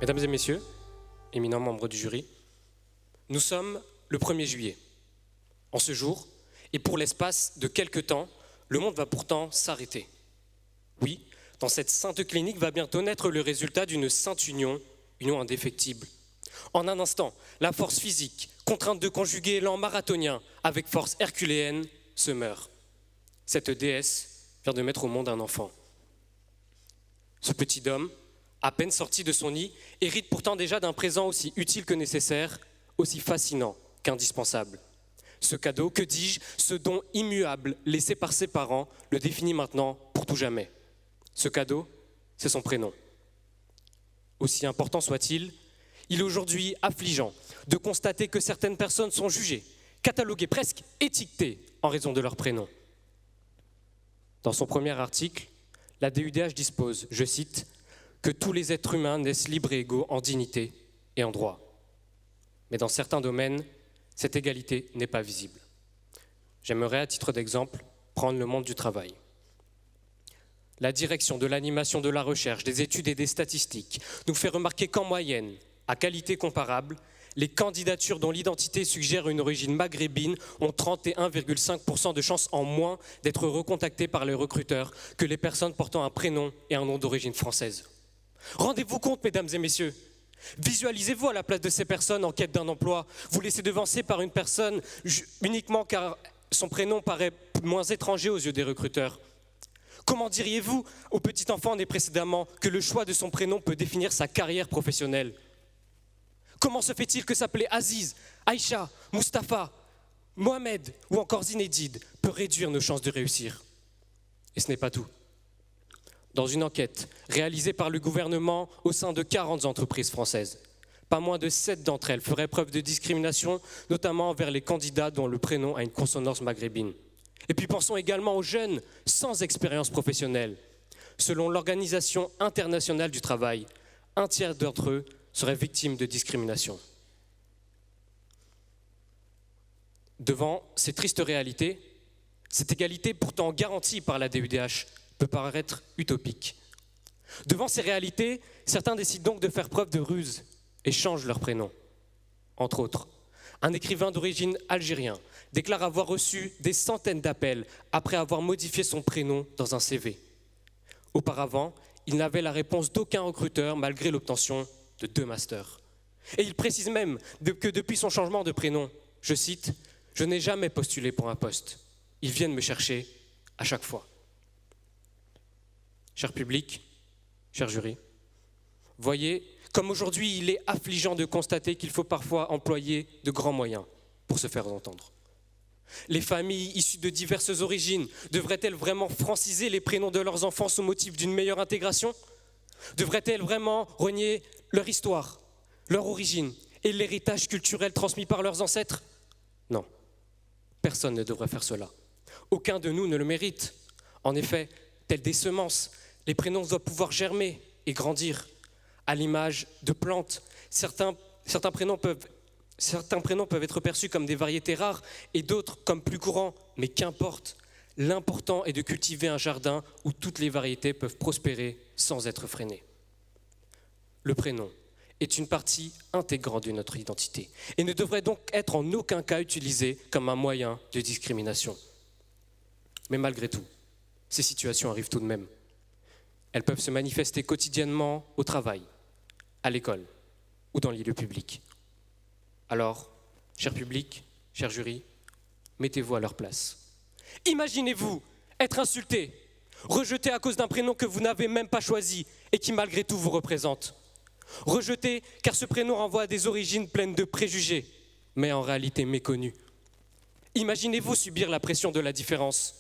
Mesdames et messieurs, éminents membres du jury, nous sommes le 1er juillet. En ce jour, et pour l'espace de quelques temps, le monde va pourtant s'arrêter. Oui, dans cette sainte clinique va bientôt naître le résultat d'une sainte union indéfectible. En un instant, la force physique, contrainte de conjuguer l'élan marathonien avec force herculéenne, se meurt. Cette déesse vient de mettre au monde un enfant. Ce petit homme, à peine sorti de son nid, hérite pourtant déjà d'un présent aussi utile que nécessaire, aussi fascinant qu'indispensable. Ce cadeau, que dis-je, ce don immuable laissé par ses parents, le définit maintenant pour tout jamais. Ce cadeau, c'est son prénom. Aussi important soit-il, il est aujourd'hui affligeant de constater que certaines personnes sont jugées, cataloguées, presque étiquetées en raison de leur prénom. Dans son premier article, la DUDH dispose, je cite, que tous les êtres humains naissent libres et égaux en dignité et en droit. Mais dans certains domaines, cette égalité n'est pas visible. J'aimerais, à titre d'exemple, prendre le monde du travail. La direction de l'animation de la recherche, des études et des statistiques nous fait remarquer qu'en moyenne, à qualité comparable, les candidatures dont l'identité suggère une origine maghrébine ont 31,5% de chances en moins d'être recontactées par les recruteurs que les personnes portant un prénom et un nom d'origine française. Rendez-vous compte, mesdames et messieurs, visualisez-vous à la place de ces personnes en quête d'un emploi. Vous laissez devancer par une personne uniquement car son prénom paraît moins étranger aux yeux des recruteurs. Comment diriez-vous au petit enfant né précédemment que le choix de son prénom peut définir sa carrière professionnelle ? Comment se fait-il que s'appeler Aziz, Aïcha, Mustapha, Mohamed ou encore Zinedine peut réduire nos chances de réussir ? Et ce n'est pas tout. Dans une enquête réalisée par le gouvernement au sein de 40 entreprises françaises, pas moins de 7 d'entre elles feraient preuve de discrimination, notamment envers les candidats dont le prénom a une consonance maghrébine. Et puis pensons également aux jeunes sans expérience professionnelle. Selon l'Organisation internationale du travail, 1/3 d'entre eux seraient victimes de discrimination. Devant ces tristes réalités, cette égalité pourtant garantie par la DUDH peut paraître utopique. Devant ces réalités, certains décident donc de faire preuve de ruse et changent leur prénom. Entre autres, un écrivain d'origine algérienne déclare avoir reçu des centaines d'appels après avoir modifié son prénom dans un CV. Auparavant, il n'avait la réponse d'aucun recruteur malgré l'obtention de 2 masters. Et il précise même que depuis son changement de prénom, je cite, « Je n'ai jamais postulé pour un poste. Ils viennent me chercher à chaque fois. » Cher public, cher jury, voyez, comme aujourd'hui, il est affligeant de constater qu'il faut parfois employer de grands moyens pour se faire entendre. Les familles issues de diverses origines devraient-elles vraiment franciser les prénoms de leurs enfants au motif d'une meilleure intégration ? Devraient-elles vraiment renier leur histoire, leur origine et l'héritage culturel transmis par leurs ancêtres ? Non, personne ne devrait faire cela. Aucun de nous ne le mérite. En effet, telles des semences, les prénoms doivent pouvoir germer et grandir. À l'image de plantes, certains prénoms peuvent être perçus comme des variétés rares et d'autres comme plus courants, mais qu'importe. L'important est de cultiver un jardin où toutes les variétés peuvent prospérer sans être freinées. Le prénom est une partie intégrante de notre identité et ne devrait donc être en aucun cas utilisé comme un moyen de discrimination. Mais malgré tout, ces situations arrivent tout de même. Elles peuvent se manifester quotidiennement au travail, à l'école ou dans les lieux publics. Alors, cher public, cher jury, mettez-vous à leur place. Imaginez-vous être insulté, rejeté à cause d'un prénom que vous n'avez même pas choisi et qui malgré tout vous représente. Rejeté car ce prénom renvoie à des origines pleines de préjugés, mais en réalité méconnues. Imaginez-vous subir la pression de la différence.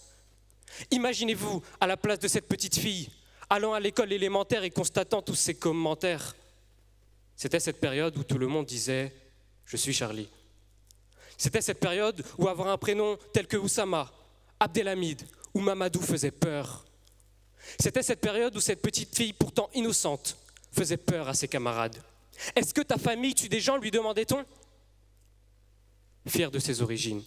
Imaginez-vous à la place de cette petite fille, allant à l'école élémentaire et constatant tous ces commentaires. C'était cette période où tout le monde disait « Je suis Charlie ». C'était cette période où avoir un prénom tel que Oussama, Abdelhamid ou Mamadou faisait peur. C'était cette période où cette petite fille pourtant innocente faisait peur à ses camarades. « Est-ce que ta famille tue des gens ?» lui demandait-on. Fière de ses origines,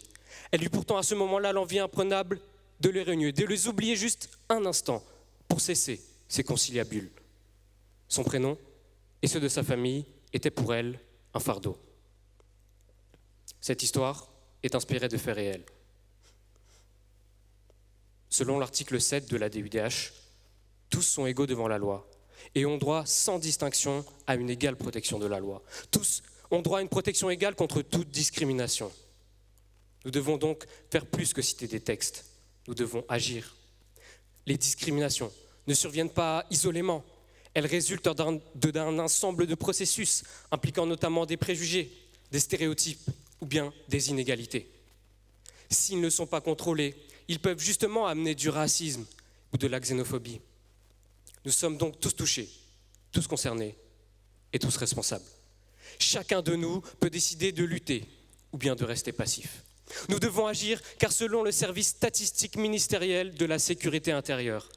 elle eut pourtant à ce moment-là l'envie imprenable de les renier, de les oublier juste un instant pour cesser ses conciliabules. Son prénom, et ceux de sa famille étaient pour elle un fardeau. Cette histoire est inspirée de faits réels. Selon l'article 7 de la DUDH, tous sont égaux devant la loi et ont droit sans distinction à une égale protection de la loi. Tous ont droit à une protection égale contre toute discrimination. Nous devons donc faire plus que citer des textes. Nous devons agir. Les discriminations ne surviennent pas isolément. Elles résultent d'un ensemble de processus impliquant notamment des préjugés, des stéréotypes ou bien des inégalités. S'ils ne sont pas contrôlés, ils peuvent justement amener du racisme ou de la xénophobie. Nous sommes donc tous touchés, tous concernés et tous responsables. Chacun de nous peut décider de lutter ou bien de rester passif. Nous devons agir car selon le service statistique ministériel de la sécurité intérieure,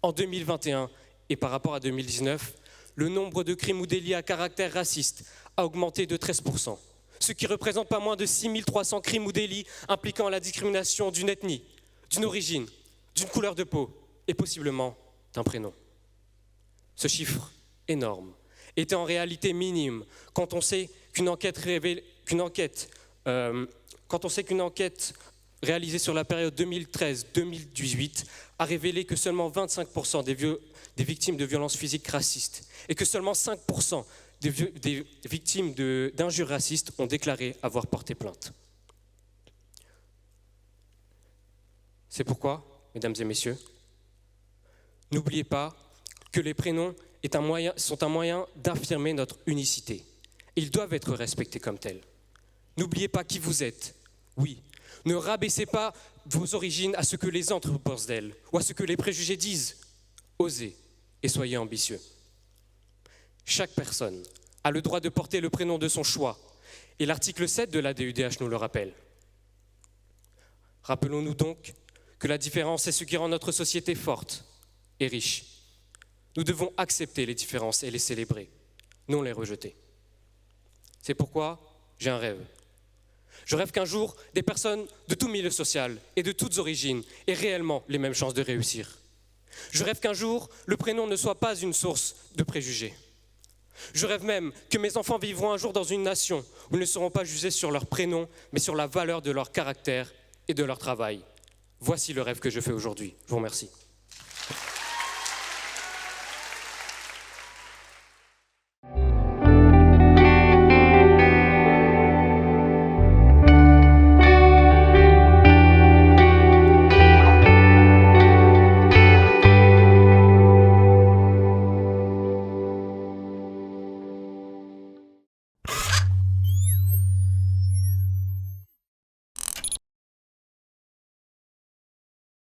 en 2021 et par rapport à 2019, le nombre de crimes ou délits à caractère raciste a augmenté de 13%, ce qui représente pas moins de 6300 crimes ou délits impliquant la discrimination d'une ethnie, d'une origine, d'une couleur de peau et possiblement d'un prénom. Ce chiffre énorme était en réalité minime quand on sait qu'une enquête réalisée sur la période 2013-2018 a révélé que seulement 25% des victimes de violences physiques racistes et que seulement 5% des victimes d'injures racistes ont déclaré avoir porté plainte. C'est pourquoi, mesdames et messieurs, n'oubliez pas que les prénoms sont un moyen d'affirmer notre unicité. Et ils doivent être respectés comme tels. N'oubliez pas qui vous êtes. Oui, ne rabaissez pas vos origines à ce que les autres pensent d'elles ou à ce que les préjugés disent. Osez et soyez ambitieux. Chaque personne a le droit de porter le prénom de son choix. Et l'article 7 de la DUDH nous le rappelle. Rappelons-nous donc que la différence est ce qui rend notre société forte et riche. Nous devons accepter les différences et les célébrer, non les rejeter. C'est pourquoi j'ai un rêve. Je rêve qu'un jour, des personnes de tout milieu social et de toutes origines aient réellement les mêmes chances de réussir. Je rêve qu'un jour, le prénom ne soit pas une source de préjugés. Je rêve même que mes enfants vivront un jour dans une nation où ils ne seront pas jugés sur leur prénom, mais sur la valeur de leur caractère et de leur travail. Voici le rêve que je fais aujourd'hui. Je vous remercie.